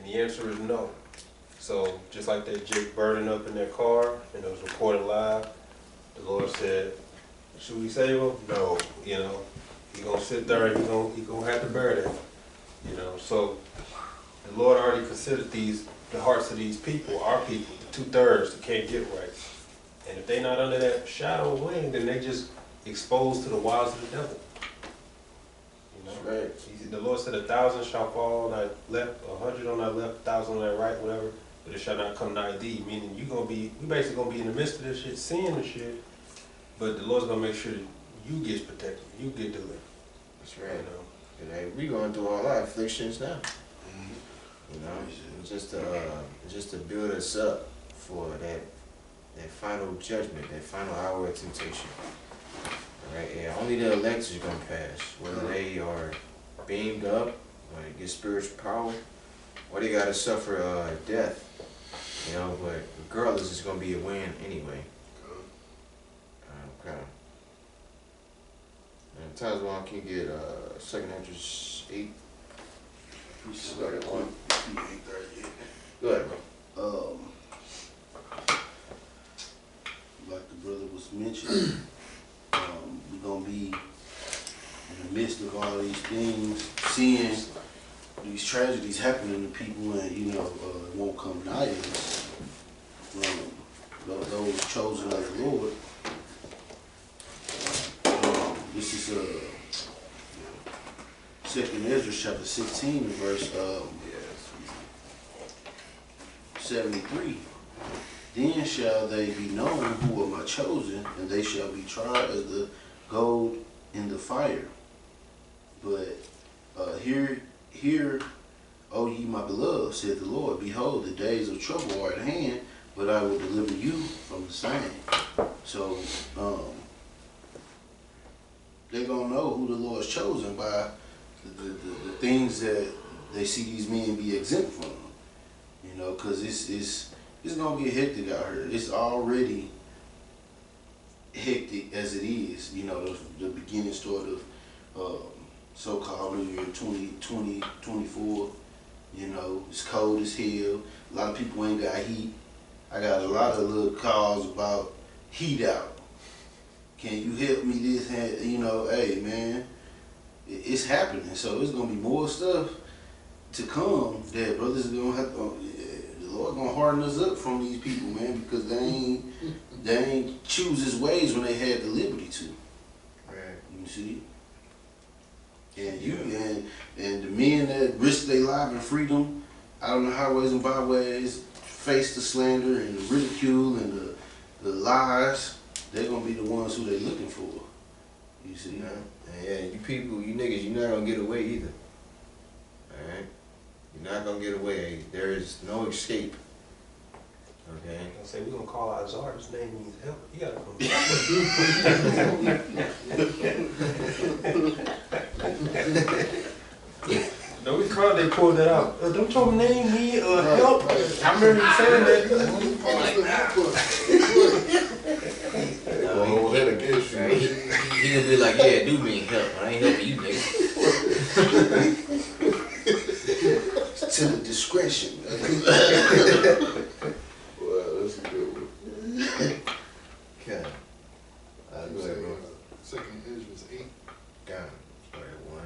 the answer is no. So just like that Jake burning up in that car and it was recorded live, the Lord said, should we save him? No. You know, he gonna sit there and he gonna have to bear that. You know, so the Lord already considered the hearts of these people, our people, the 2/3 that can't get right. And if they not under that shadow of wing, then they just exposed to the wiles of the devil. You know? Right. The Lord said 1,000 shall fall on thy left, 100 on thy left, 1,000 on thy right, whatever, but it shall not come nigh thee. Meaning we basically gonna be in the midst of this shit, seeing the shit, but the Lord's gonna make sure that you get protected, you get delivered. That's right. You know? And hey, we going through all our afflictions now. You know, just to build us up for that final judgment, that final hour of temptation. All right, yeah, only the elect is gonna pass, whether they are beamed up, or they get spiritual power, or they gotta suffer death. You know, but regardless, it's gonna be a win anyway. Okay. And Tazwan, can you get 2nd Ezra 8? We started on 8:38. Go ahead, bro. Like the brother was mentioning, we're gonna be in the midst of all these things, seeing these tragedies happening to people, and it won't come nigh us. Those chosen of the Lord. This is 2nd Ezra chapter 16, verse 73. Then shall they be known who are my chosen, and they shall be tried as the gold in the fire. But hear, O ye my beloved, said the Lord, behold, the days of trouble are at hand, but I will deliver you from the same. So they're going to know who the Lord's chosen by the things that they see these men be exempt from. You know, because it's going to get hectic out here. It's already hectic as it is. You know, the beginning start of so-called New Year 2024. You know, it's cold as hell. A lot of people ain't got heat. I got a lot of little calls about heat out. Can you help me this? You know, hey man, it's happening. So it's gonna be more stuff to come that brothers are gonna have to. The Lord gonna harden us up from these people, man, because they ain't choose His ways when they had the liberty to. Right. You see. And and the men that risk their life and freedom out on the highways and byways, face the slander and the ridicule and the lies. They're gonna be the ones who they're looking for. You see? Yeah, you people, you niggas, you're not gonna get away either. Alright? You're not gonna get away. There is no escape. Okay? I'm gonna say we're gonna call Azar, his name means help. You gotta come. No, we called, they pulled that out. Don't your name mean help? I remember you saying that. He gonna be like, yeah, it do mean help. I ain't helping you, nigga. To the discretion. Wow, that's a good one. Okay. Go ahead, bro. 2nd Ezra 8. Got it. Start at 1.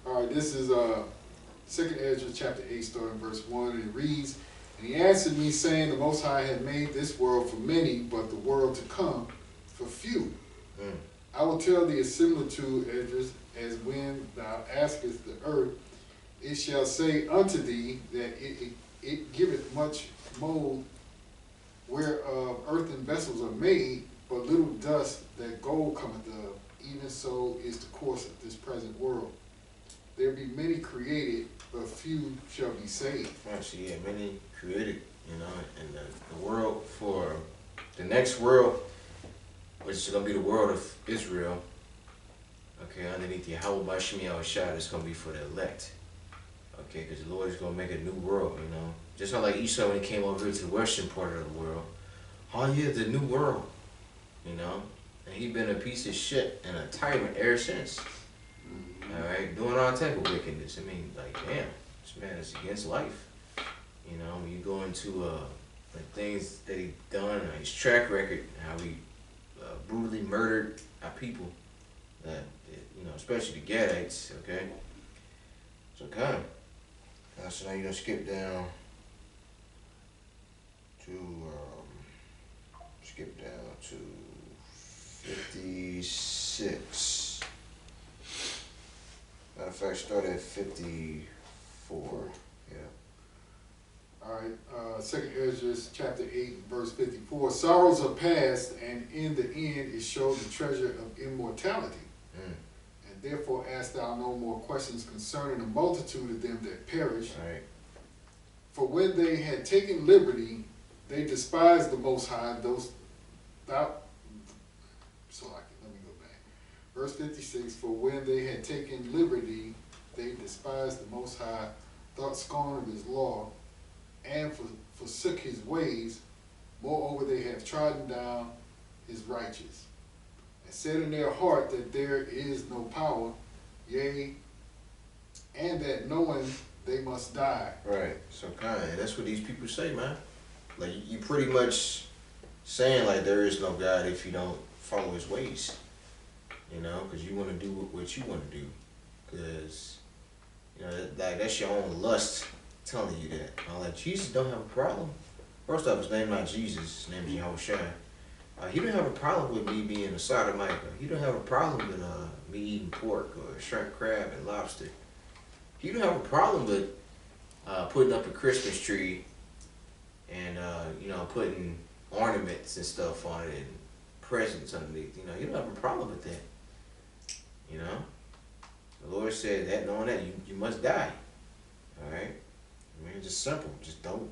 All right, this is 2nd Ezra chapter 8, starting verse 1, and it reads, "And he answered me, saying, The Most High had made this world for many, but the world to come for few. I will tell thee a similitude, Esdras, as when thou askest the earth, it shall say unto thee that it giveth much mold whereof earthen vessels are made, but little dust that gold cometh of. Even so is the course of this present world. There be many created, but few shall be saved." Actually, yeah, many created, you know, and the world for the next world, which is going to be the world of Israel, okay, underneath Yahweh Bashim Yahushua, it's going to be for the elect, okay, because the Lord is going to make a new world, you know, just not like Esau when he came over here to the western part of the world. Oh yeah, the new world, you know, and he been a piece of shit and a tyrant ever since, all right, doing all type of wickedness. I mean, like, damn, man, it's against life. You know, when you go into like things that he done, his track record, how he brutally murdered our people, that you know, especially the Gadites. Okay, so kind of. So now you're gonna skip down to 56. Matter of fact, start at 54. Yeah. All right, 2nd Ezra chapter 8, verse 54. Sorrows are past, and in the end is showed the treasure of immortality. And therefore ask thou no more questions concerning the multitude of them that perish. Right. For when they had taken liberty, they despised the Most High. Let me go back. Verse 56, for when they had taken liberty, they despised the Most High, thought scorn of his law, and forsook his ways. Moreover, they have trodden down his righteous, and said in their heart that there is no power, yea, and that knowing they must die. Right. So kind of, that's what these people say, man. Like you pretty much saying like there is no God if you don't follow his ways. You know, because you want to do what you want to do, because you know that's your own lust telling you that. Like Jesus don't have a problem. First off, his name not Jesus. His name is Yahushua. He don't have a problem with me being a sodomite. He don't have a problem with me eating pork or shrimp, crab, and lobster. He don't have a problem with putting up a Christmas tree and you know, putting ornaments and stuff on it and presents underneath. You know, you don't have a problem with that. You know, the Lord said that, knowing that you must die. All right. I mean, it's just simple. Just don't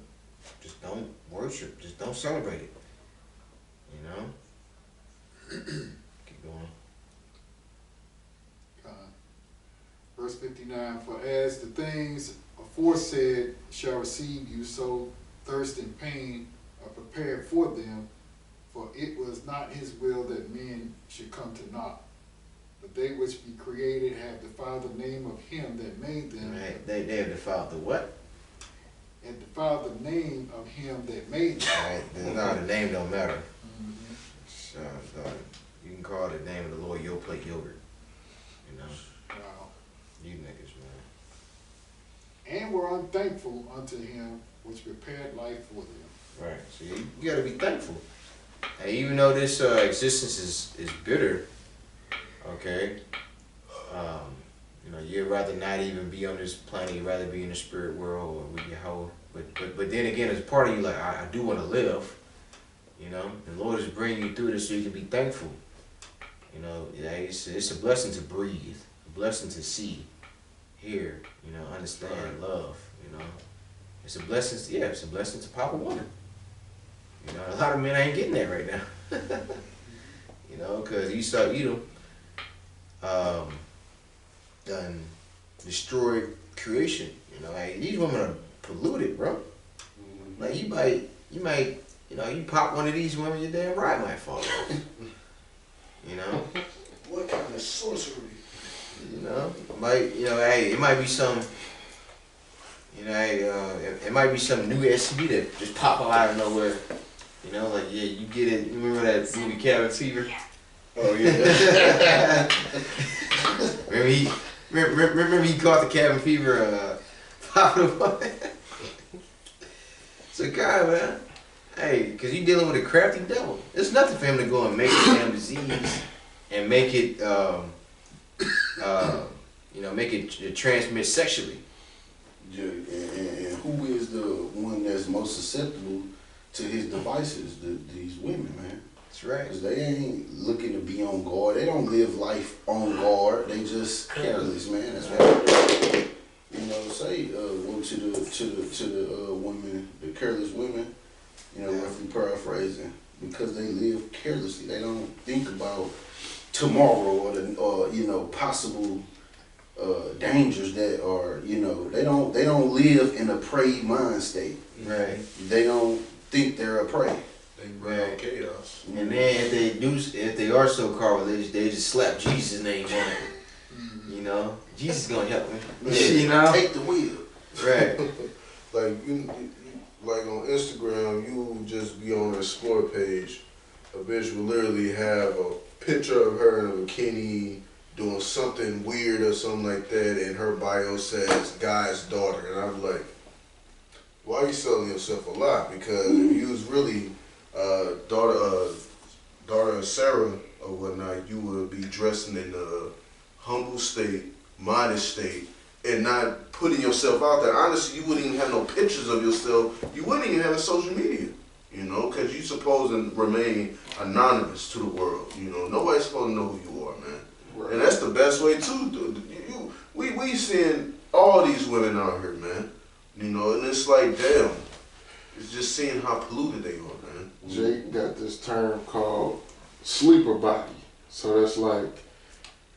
worship. Just don't celebrate it. You know. Keep going. Verse 59, for as the things aforesaid shall receive you, so thirst and pain are prepared for them, for it was not his will that men should come to naught. But they which be created have defiled the name of him that made them. Right. They have defiled the what? And defiled the name of him that made them. Right. No, the name don't matter. Mm-hmm. So, you can call the name of the Lord Yo Plate Yogurt. You know. Wow. You niggas, man. And were unthankful unto him which prepared life for them. Right. So you gotta be thankful. And even though this existence is bitter, okay, you know, you'd rather not even be on this planet. You'd rather be in the spirit world or with your hoe. But then again, as part of you, like I do want to live. You know, the Lord is bringing you through this so you can be thankful. You know, it's a blessing to breathe, a blessing to see, hear, you know, understand, love. You know, it's a blessing. It's a blessing to pop a woman. You know, a lot of men ain't getting that right now. You know, because Esau, Edom, done destroyed creation. You know, like these women are polluted, bro. Like you might, you know, you pop one of these women, your damn ride might fall off. You know. What kind of sorcery? You know, hey, it might be some. You know, it might be some new SUV that just pop out of nowhere. You know, like yeah, you get it. You remember that movie Cabin Fever? Oh yeah. remember he caught the cabin fever popping up. So God, man, hey, cause you dealing with a crafty devil. It's nothing for him to go and make a damn disease and make it, you know, make it transmit sexually. Yeah, and who is the one that's most susceptible to his devices? These women, man. That's right. Because they ain't looking to be on guard. They don't live life on guard. They just careless, man. That's what you know. Say, well, to the women, the careless women. You know, roughly paraphrasing, because they live carelessly. They don't think about tomorrow or you know, possible dangers that are, you know, they don't live in a prey mind state. Right. They don't think they're a prey. They bring chaos. And then if they are so called religious, they just slap Jesus' name on it. You know, Jesus gonna help me. Yeah, you know, take the wheel. Right. Like like on Instagram, you will just be on the explore page. A bitch will literally have a picture of her in a bikini doing something weird or something like that, and her bio says guy's daughter, and I'm like, why are you selling yourself a lot? Because if you was really daughter of Sarah or whatnot, you would be dressing in a humble state, modest state, and not putting yourself out there. Honestly, you wouldn't even have no pictures of yourself. You wouldn't even have a social media, you know, because you're supposed to remain anonymous to the world. You know, nobody's supposed to know who you are, man. Right. And that's the best way too. We seeing all these women out here, man. You know, and it's like, damn, it's just seeing how polluted they are, man. Jake got this term called sleeper body. So that's like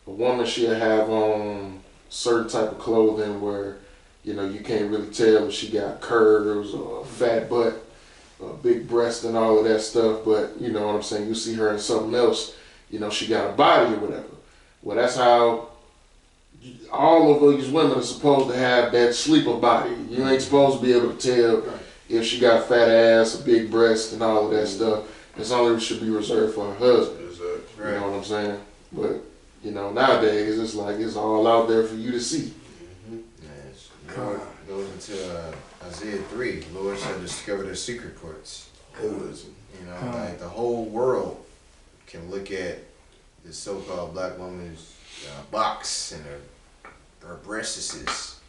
a woman she'll have on certain type of clothing where, you know, you can't really tell if she got curves or a fat butt, or big breast and all of that stuff. But you know what I'm saying? You see her in something else, you know, she got a body or whatever. Well, that's how all of these women are supposed to have that sleeper body. You ain't supposed to be able to tell if she got a fat ass, a big breast, and all of that stuff. It's only should be reserved for her husband. You know what I'm saying? But you know, nowadays it's like it's all out there for you to see. Yes. Lord goes into Isaiah 3. The Lord shall discover their secret parts. Holism. You know, like the whole world can look at this so-called black woman's box and her breastises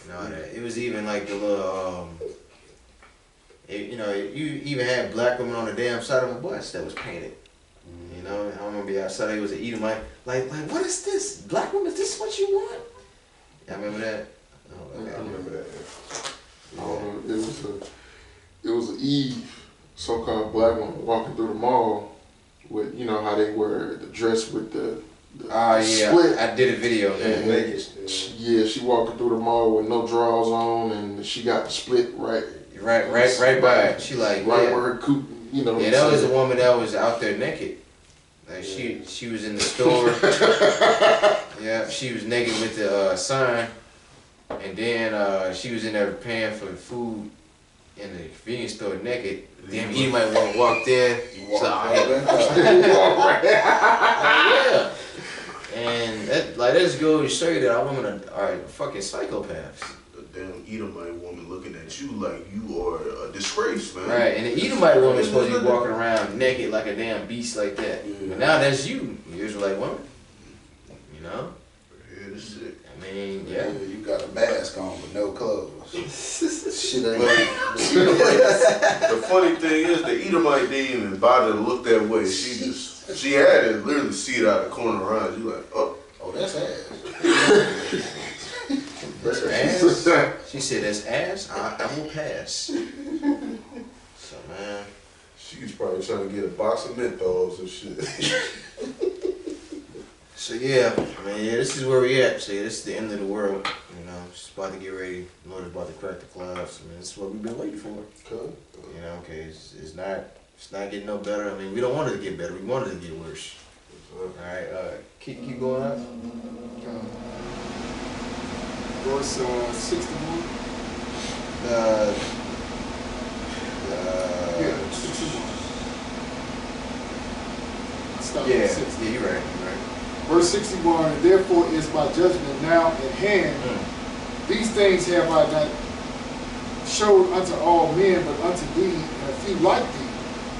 and all that. It was even like the little, you know, you even had black women on the damn side of a bus that was painted. You know, I remember outside it was an Edomite. Like, what is this? Black woman, is this what you want? Y'all remember that? Oh, okay. I remember that. It was an Eve, so-called black woman walking through the mall with, you know how they wear the dress with the split. I did a video in Vegas. Yeah, she walking through the mall with no drawers on, and she got the split right by it. She like where her coop, you know. Yeah, that was the woman that was out there naked. Like she was in the store. Yeah, she was naked with the sign, and then she was in there paying for food in the convenience store naked. Damn, he might walked in. She's like, yeah. And that just goes to show you that our women are fucking psychopaths. The damn Edomite woman looking at you like you are a disgrace, man. Right, and the Edomite woman is supposed to be walking around naked like a damn beast like that. Yeah. But now that's you, Israelite woman. You know? Yeah, this shit. I mean, yeah. You got a mask on with no clothes. Shit ain't the funny thing is, the Edomite didn't even bother to look that way. She had to literally see it out of the corner of her eyes. You like, oh, that's ass. That's ass. She said, "That's ass. I will pass." So man, she's probably trying to get a box of menthols and shit. So yeah, man, yeah, this is where we at. So yeah, this is the end of the world. You know, it's about to get ready. The Lord is about to crack the clouds. I mean, this is what we've been waiting for. Cool. You know, okay, it's not getting no better. I mean, we don't want it to get better. We want it to get worse. All right, keep going up. Verse 61. Yeah, 61. Stop yeah, at 60. yeah, you're right. Verse 61, and therefore is my judgment now at hand. These things have I not showed unto all men, but unto thee, and a few like thee.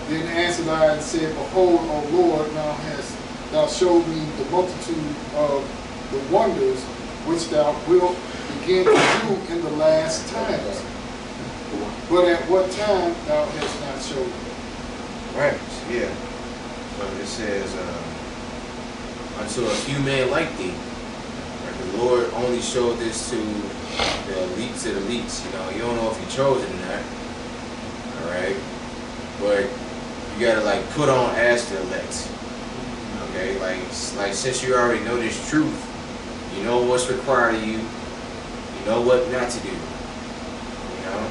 Then answered I and said, Behold, O Lord, now hast thou showed me the multitude of the wonders which thou wilt begin to do in the last times. But at what time thou hast not showed me. Right, yeah. So it says, unto a few men like thee. Right? The Lord only showed this to the elites of the elites. You know, you don't know if you chose it or not. Alright? But you gotta like put on as the elect. Okay? Like since you already know this truth, you know what's required of you. You know what not to do. You know?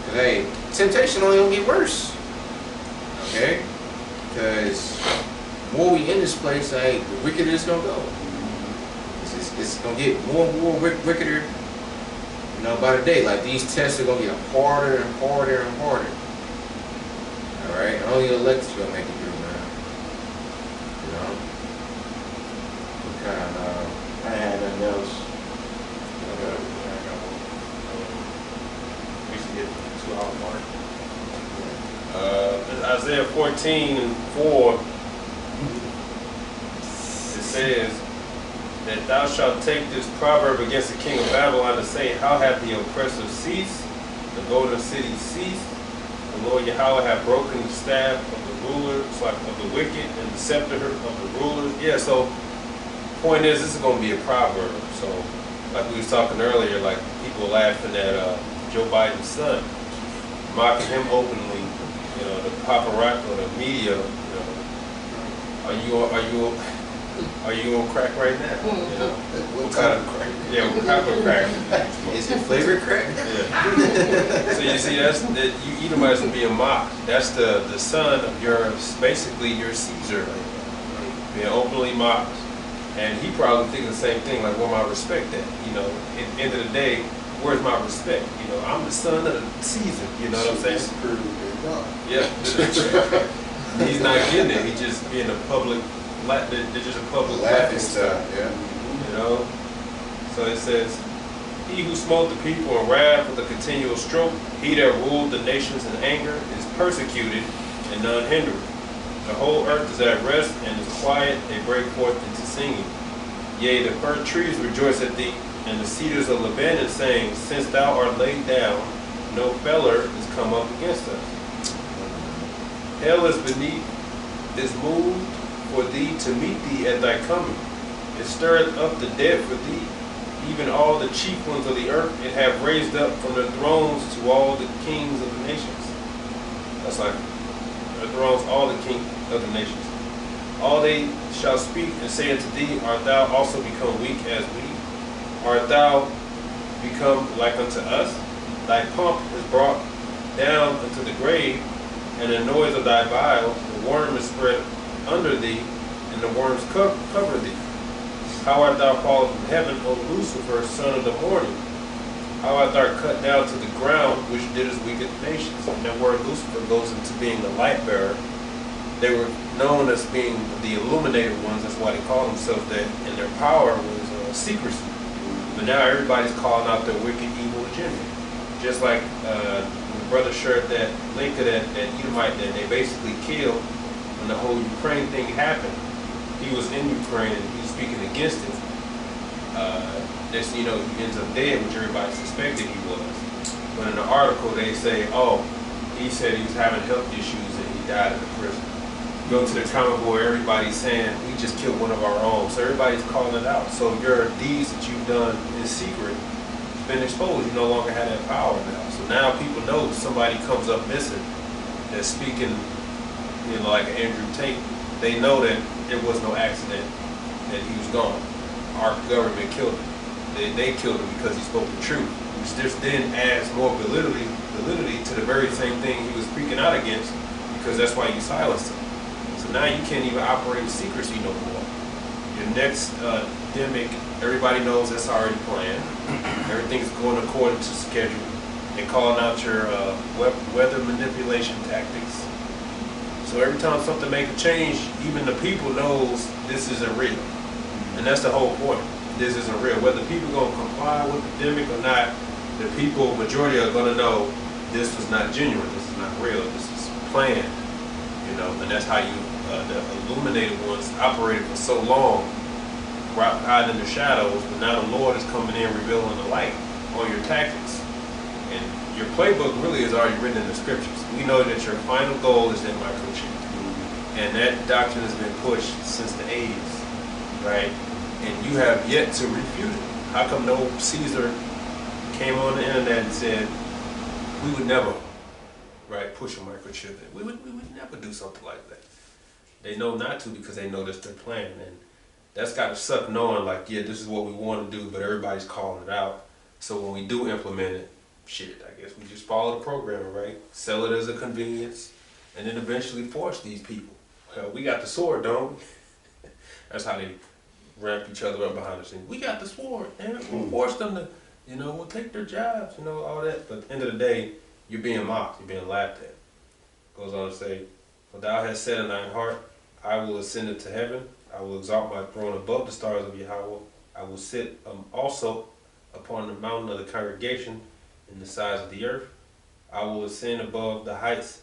Cause hey, temptation only gonna get worse. Okay? Because the more we in this place, like, the wickeder it's gonna go. It's gonna get more and more wickeder. You know, by the day, like these tests are gonna get harder and harder and harder. All right, only the elected's gonna make it through, man. You know. Okay, I ain't had nothing else. We should get 2 hour mark. Isaiah 14:4, it says that thou shalt take this proverb against the king of Babylon and say, how hath the oppressor ceased, the golden city ceased? The Lord Yahweh hath broken the staff of the rulers, like of the wicked, and the scepter of the rulers. Yeah, so point is, this is going to be a proverb. So, like we was talking earlier, like people laughing at Joe Biden's son, mocking him openly. You know, the paparazzi or the media. You know, are you on crack right now? You know, what kind of crack? Yeah, what kind of crack? Is it flavored crack? Yeah. So you see, that's that you Edomites are being mocked. That's the son of your, basically your Caesar, being openly mocked. And he probably thinking the same thing, like, where my respect at? You know, at the end of the day, where's my respect? You know, I'm the son of Caesar, you know what I'm saying? Yeah. He's not getting it, he's just being a public, they're just a public laughing stock. Yeah. You know? So it says, he who smote the people in wrath with a continual stroke, he that ruled the nations in anger, is persecuted and none hindered. The whole earth is at rest and is quiet, they break forth into singing. Yea, the fir trees rejoice at thee, and the cedars of Lebanon, saying, since thou art laid down, no feller is come up against us. Hell is moved for thee to meet thee at thy coming. It stirreth up the dead for thee, even all the chief ones of the earth. It hath raised up from their thrones to all the kings of the nations. That's like their thrones, all the kings of the nations. All they shall speak and say unto thee, art thou also become weak as we? Art thou become like unto us? Thy pomp is brought down into the grave, and the noise of thy vials, the worm is spread under thee, and the worms cover thee. How art thou fallen from heaven, O Lucifer, son of the morning? How art thou cut down to the ground, which didst weaken nations? And that word Lucifer goes into being the light bearer. They were known as being the illuminated ones. That's why they call themselves that. And their power was secrecy. But now everybody's calling out their wicked, evil agenda. Just like the brother shared that link to that Edomite that they basically killed when the whole Ukraine thing happened. He was in Ukraine and he was speaking against it. Next thing you know, he ends up dead, which everybody suspected he was. But in the article they say, oh, he said he was having health issues and he died in the prison. Go to the comment board, everybody's saying, we just killed one of our own. So everybody's calling it out. So your deeds that you've done in secret has been exposed. You no longer have that power now. So now people know somebody comes up missing that's speaking, you know, like Andrew Tate. They know that it was no accident that he was gone. Our government killed him. They killed him because he spoke the truth, which just then adds more validity to the very same thing he was speaking out against, because that's why you silenced him. So now you can't even operate in secrecy no more. Your next demic, everybody knows that's already planned. Everything's going according to schedule. They're calling out your weather manipulation tactics. So every time something make a change, even the people knows this isn't real. And that's the whole point. This isn't real. Whether people going to comply with the demic or not, the people, majority are going to know this was not genuine. This is not real. This is planned. You know, and that's how you, the illuminated ones operated for so long, hiding in the shadows, but now the Lord is coming in, revealing the light on your tactics. And your playbook really is already written in the scriptures. We know that your final goal is that microchip. And that doctrine has been pushed since the 80s, right? And you have yet to refute it. How come no Caesar came on the internet and said, we would never, right, push a microchip? We would never do something like that. They know not to because they know that's their plan. And that's got to suck knowing, like, yeah, this is what we want to do, but everybody's calling it out. So when we do implement it, shit, I guess we just follow the program, right? Sell it as a convenience, and then eventually force these people. Well, we got the sword, don't we? That's how they ramp each other up behind the scenes. We got the sword, and we'll force them to will take their jobs, all that. But at the end of the day, you're being mocked, you're being laughed at. Goes on to say, for thou hast said in thine heart, I will ascend into heaven, I will exalt my throne above the stars of Yahweh, I will sit also upon the mountain of the congregation in the sides of the earth, I will ascend above the heights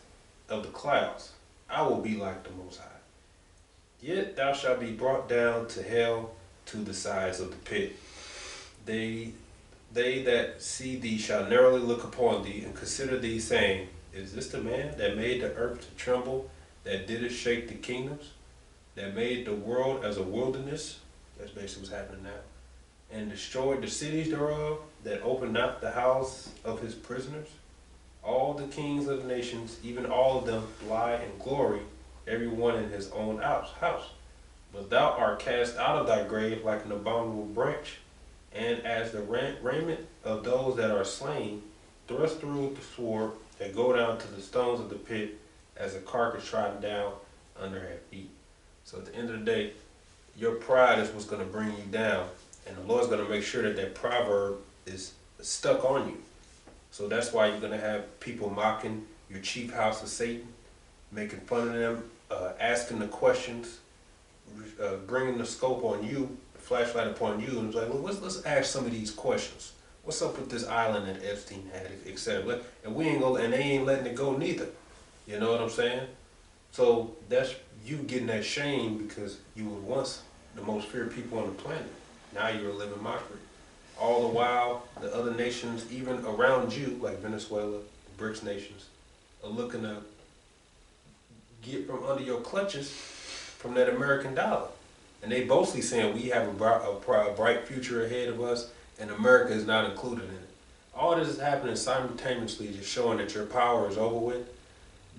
of the clouds, I will be like the Most High. Yet thou shalt be brought down to hell, to the sides of the pit. They that see thee shall narrowly look upon thee, and consider thee, saying, is this the man that made the earth to tremble, that did it shake the kingdoms, that made the world as a wilderness? That's basically what's happening now. And destroyed the cities thereof, that opened not the house of his prisoners? All the kings of the nations, even all of them, lie in glory, every one in his own house. But thou art cast out of thy grave like an abominable branch, and as the raiment of those that are slain, thrust through with the sword, that go down to the stones of the pit, as a carcass trodden down under her feet. So at the end of the day, your pride is what's going to bring you down, and the Lord's going to make sure that that proverb is stuck on you. So that's why you're going to have people mocking your chief house of Satan, making fun of them, asking the questions, bringing the scope on you, the flashlight upon you, and it's like, well, let's ask some of these questions. What's up with this island that Epstein had, etc. And they ain't letting it go neither. You know what I'm saying? So that's you getting that shame because you were once the most feared people on the planet. Now you're a living mockery. All the while, the other nations, even around you, like Venezuela, the BRICS nations, are looking to get from under your clutches from that American dollar. And they boastly saying we have a bright future ahead of us, and America is not included in it. All this is happening simultaneously, just showing that your power is over with.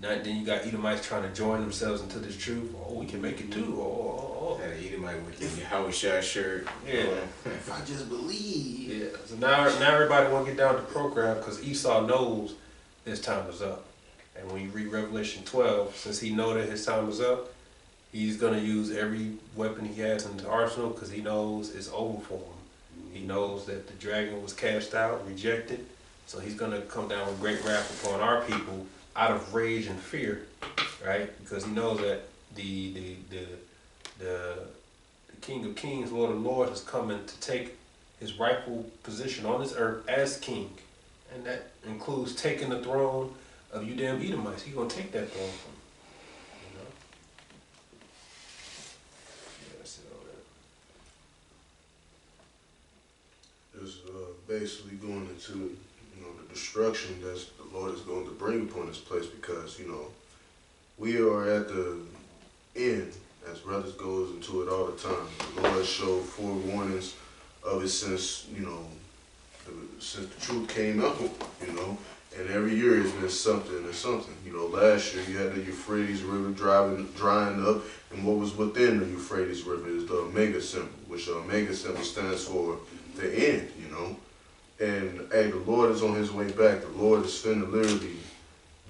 Then you got Edomites trying to join themselves into this truth. Oh, we can make it too. Oh. That Edomite with the Howard Shah shirt. Yeah. If I just believe. Yeah. So now everybody want to get down to program because Esau knows his time is up. And when you read Revelation 12, since he knows that his time is up, he's going to use every weapon he has in his arsenal because he knows it's over for him. He knows that the dragon was cast out, rejected, so he's going to come down with great wrath upon our people out of rage and fear, right? Because he knows that the King of Kings, Lord of Lords, is coming to take his rightful position on this earth as king, and that includes taking the throne of you damn Edomites. He's going to take that throne from you, Yeah, that's it on that. It's basically going into the destruction that the Lord is going to bring upon this place because we are at the end, as brothers goes into it all the time. The Lord showed forewarnings of it since since the truth came out, and every year it's been something and something. Last year you had the Euphrates River drying up, and what was within the Euphrates River is the Omega symbol, which the Omega symbol stands for the end, And hey, the Lord is on his way back. The Lord is finna literally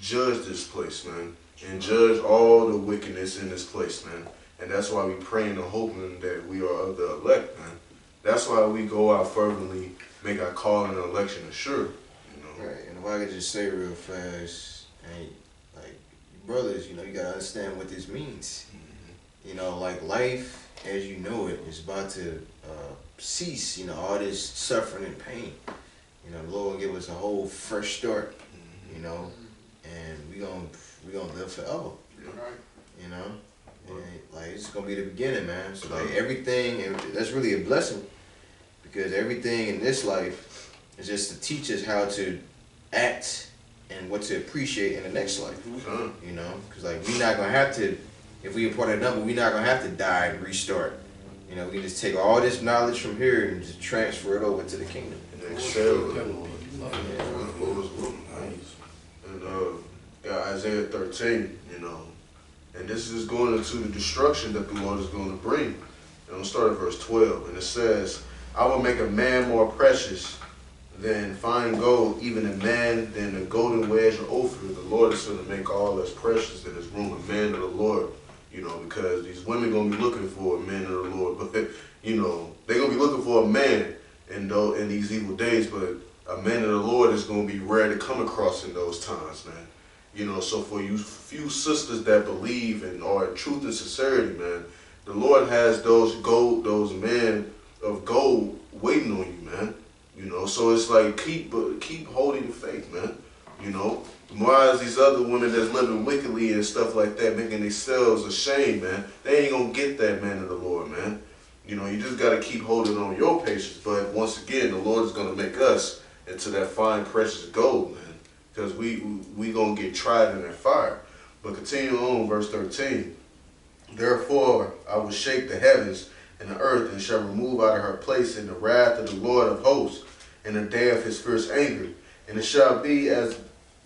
judge this place, man, and judge all the wickedness in this place, man. And that's why we praying and hoping that we are of the elect, man. That's why we go out fervently, make our call and election assured, Right, and if I could just say real fast, like brothers, you gotta understand what this means. Like life as you know it is about to cease. All this suffering and pain. The Lord will give us a whole fresh start. And we gonna live forever. Right. And like it's gonna be the beginning, man. So like everything, and that's really a blessing because everything in this life is just to teach us how to act and what to appreciate in the next life. Because like we're not gonna have to, if we import a number, we're not gonna have to die and restart. We can just take all this knowledge from here and just transfer it over to the kingdom. And excel. And got Isaiah 13, and this is going into the destruction that the Lord is going to bring. And we'll start at verse 12, and it says, I will make a man more precious than fine gold, even a man than the golden wedge of Ophir. The Lord is going to make all that's precious in his room a man of the Lord, because these women going to be looking for a man of the Lord, but, they're going to be looking for a man in these evil days, but cross in those times, man. You know, so for you few sisters that believe and are in truth and sincerity, man, the Lord has those men of gold waiting on you, man. You know, so it's like keep holding the faith, man. You know, whereas these other women that's living wickedly and stuff like that, making themselves ashamed, man, they ain't gonna get that man of the Lord, man. You know, you just gotta keep holding on your patience. But once again, the Lord is gonna make us into that fine, precious gold, man. Because we gonna get tried in that fire. But continue on, verse 13. Therefore I will shake the heavens and the earth, and shall remove out of her place in the wrath of the Lord of hosts, in the day of his fierce anger. And it shall be as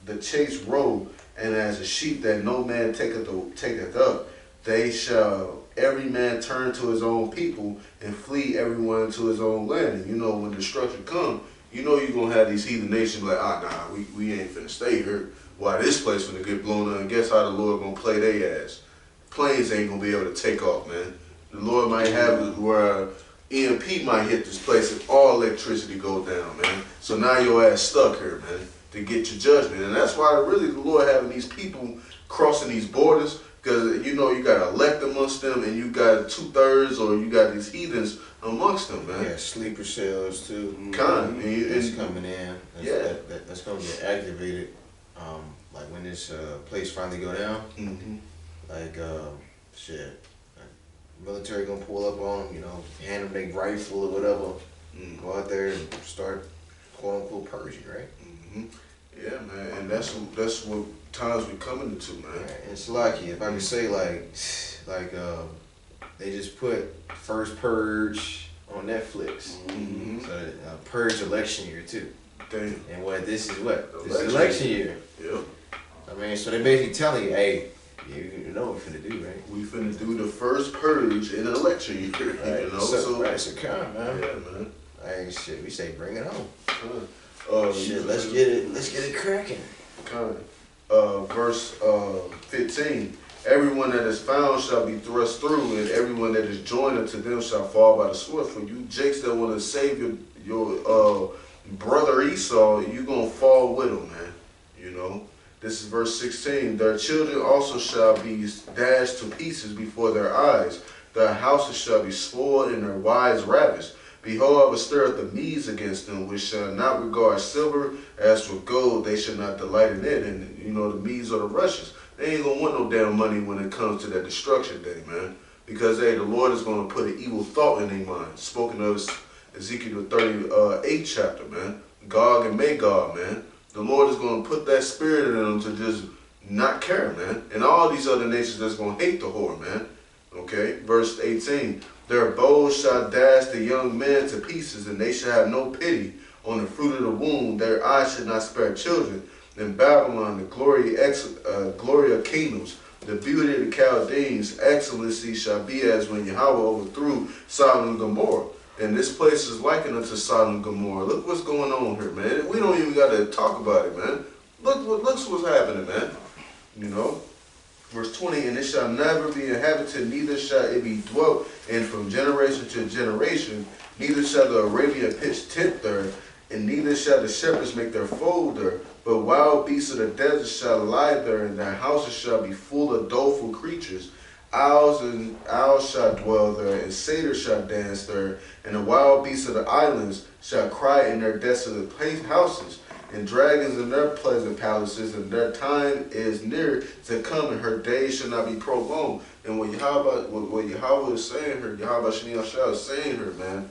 the chased roe, and as a sheep that no man taketh up. They shall every man turn to his own people, and flee everyone to his own land. And you know, when destruction comes, you know you're going to have these heathen nations like, nah, we ain't finna stay here. Why this place finna get blown up? And guess how the Lord going to play their ass? Planes ain't going to be able to take off, man. The Lord might have it where EMP might hit this place and all electricity go down, man. So now your ass stuck here, man, to get your judgment. And that's why really the Lord having these people crossing these borders, because you know you got to elect amongst them, and you got 2/3 or you got these heathens amongst them, man. Yeah, sleeper cells too. Kind. It's coming in. Yeah. That's going to get activated. Like when this place finally go down. Like shit. Military gonna pull up on them, you know, hand them their rifle or whatever, go out there and start quote unquote purging, right? Yeah, man, and that's what times we coming into, man. Right. And it's lucky if I could say like they just put First Purge on Netflix, so Purge election year too. Damn. And this is election year. Yep. I mean, so they basically telling you, hey. Yeah, you know what we're finna do, right? We finna do the first purge in an election year, right. you know? So come, man. Yeah, man. Hey, shit, we say bring it Shit, on. Let's get it cracking. Verse 15. Everyone that is found shall be thrust through, and everyone that is joined unto them shall fall by the sword. For you jakes that want to save your brother Esau, you gonna fall with him, man. You know? This is verse 16. Their children also shall be dashed to pieces before their eyes. Their houses shall be spoiled, and their wives ravished. Behold, I will stir up the Medes against them, which shall not regard silver. As for gold, they shall not delight in it. And you know, the Medes are the Russians. They ain't gonna want no damn money when it comes to that destruction day, man. Because hey, the Lord is gonna put an evil thought in their mind. Spoken of Ezekiel 38 chapter, man. Gog and Magog, man. The Lord is going to put that spirit in them to just not care, man. And all these other nations that's going to hate the whore, man. Okay, verse 18. Their bows shall dash the young men to pieces, and they shall have no pity on the fruit of the womb. Their eyes should not spare children. In Babylon, the glory of kingdoms, the beauty of the Chaldeans, excellency shall be as when Yahweh overthrew Sodom and Gomorrah. And this place is likened unto Sodom and Gomorrah. Look what's going on here, man. We don't even got to talk about it, man. Look what's happening, man. You know? Verse 20, and it shall never be inhabited, neither shall it be dwelt in from generation to generation. Neither shall the Arabian pitch tent there, and neither shall the shepherds make their fold there. But wild beasts of the desert shall lie there, and their houses shall be full of doleful creatures. Owls shall dwell there, and satyrs shall dance there, and the wild beasts of the islands shall cry in their desolate houses, and dragons in their pleasant palaces, and their time is near to come, and her days shall not be prolonged. And what Yahweh is saying here, Yahweh Shani Ashah is saying here, man,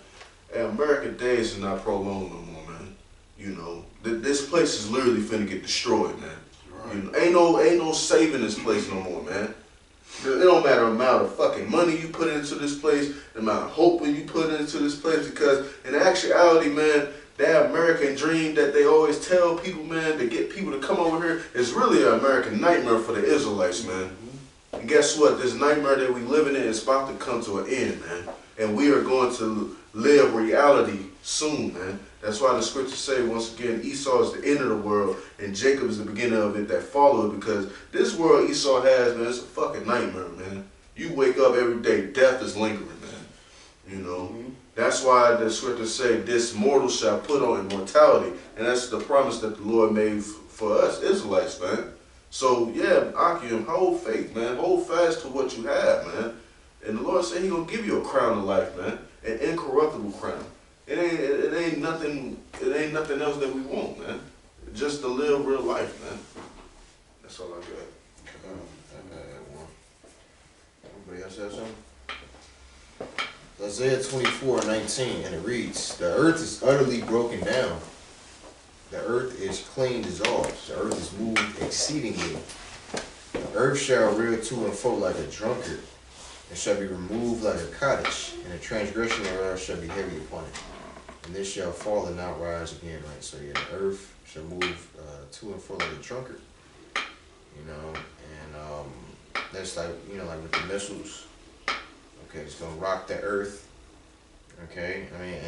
American days are not prolonged no more, man. You know, this place is literally finna get destroyed, man. Right. You know, ain't no saving this place no more, man. It don't matter the amount of fucking money you put into this place, the amount of hope you put into this place, because in actuality, man, that American dream that they always tell people, man, to get people to come over here is really an American nightmare for the Israelites, man. And guess what? This nightmare that we living in is about to come to an end, man. And we are going to live reality soon, man. That's why the scriptures say, once again, Esau is the end of the world, and Jacob is the beginning of it that followed, because this world Esau has, man, it's a fucking nightmare, man. You wake up every day, death is lingering, man. You know? That's why the scriptures say, this mortal shall put on immortality. And that's the promise that the Lord made for us Israelites, man. So yeah, Akim, hold faith, man. Hold fast to what you have, man. And the Lord said He gonna give you a crown of life, man, an incorruptible crown. It ain't nothing else that we want, man. Just to live real life, man. That's all I got. Anybody else have something? Isaiah 24:19, and it reads, "The earth is utterly broken down. The earth is clean dissolved. The earth is moved exceedingly. The earth shall rear to and fro like a drunkard, and shall be removed like a cottage, and the transgression thereof shall be heavy upon it. And this shall fall and not rise again." Right? So yeah, the earth shall move to and fro like a drunkard. You know, and that's like, you know, like with the missiles. Okay, it's gonna rock the earth. Okay, I mean,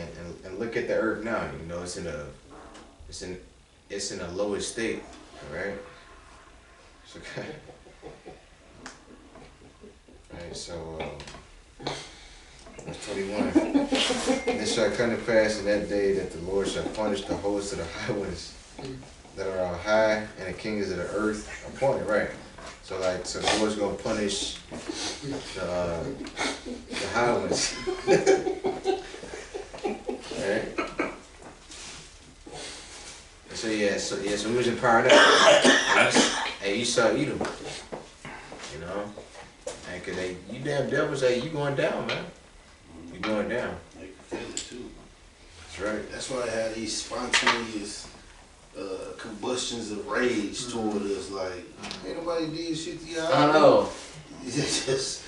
and look at the earth now. You know, it's in a lower state. All right. It's okay. All right. So, verse 21. "And it shall come to pass in that day that the Lord shall punish the hosts of the highways that are on high, and the kings of the earth upon it." Right. So the Lord's gonna punish the highways. Alright. So we was in paradise. Hey, you saw Edom. You know? And cause you damn devils, you going down, man. You going down. They can feel it too. That's right. That's why I had these spontaneous combustions of rage toward us. Like, ain't nobody did shit to y'all. I know. just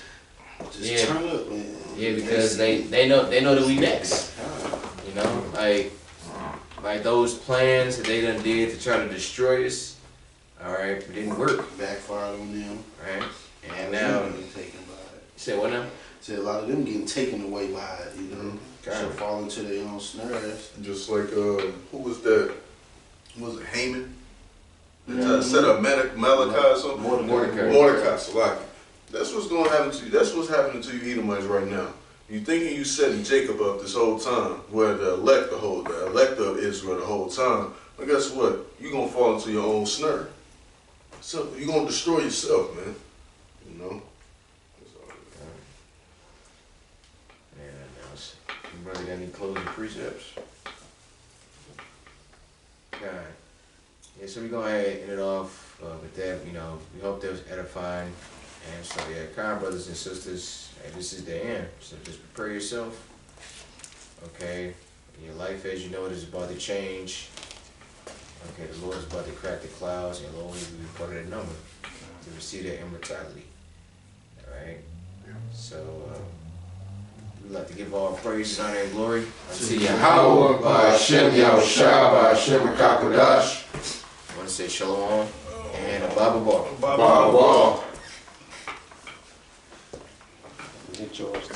Yeah. turn up, man. Yeah, because they know that we next. You know, like those plans that they done did to try to destroy us. All right, it didn't work. Backfired on them. Right, and A lot now of them getting taken by it. you said what now? Said a lot of them getting taken away by it. You know, Got so it. fall into their own snares. Just like who was that? Was it Haman? Yeah. Set up Malachi or something? Mordecai. So like, that's what's gonna happen to you. That's what's happening to you Edomites right now. You thinking you setting Jacob up this whole time, where the elect of Israel the whole time. But guess what? You're gonna fall into your own snare. So you're gonna destroy yourself, man. You know? That's all I got. Yeah, that was. You brother got any closing precepts? Okay. Yeah, so we're going to end it off with that. You know, we hope that was edifying. And so, yeah, kind brothers and sisters, hey, this is the end. So just prepare yourself. Okay. Your life as you know it is about to change. Okay, the Lord is about to crack the clouds, and Lord will be part of that number to receive that immortality. All right? So, we'd like to give all praise, honor, and glory unto Yahweh, by Hashem, Yahushua, by Hashem, HaKadosh. I want to say shalom and a Bible bar. Baba. Get yours.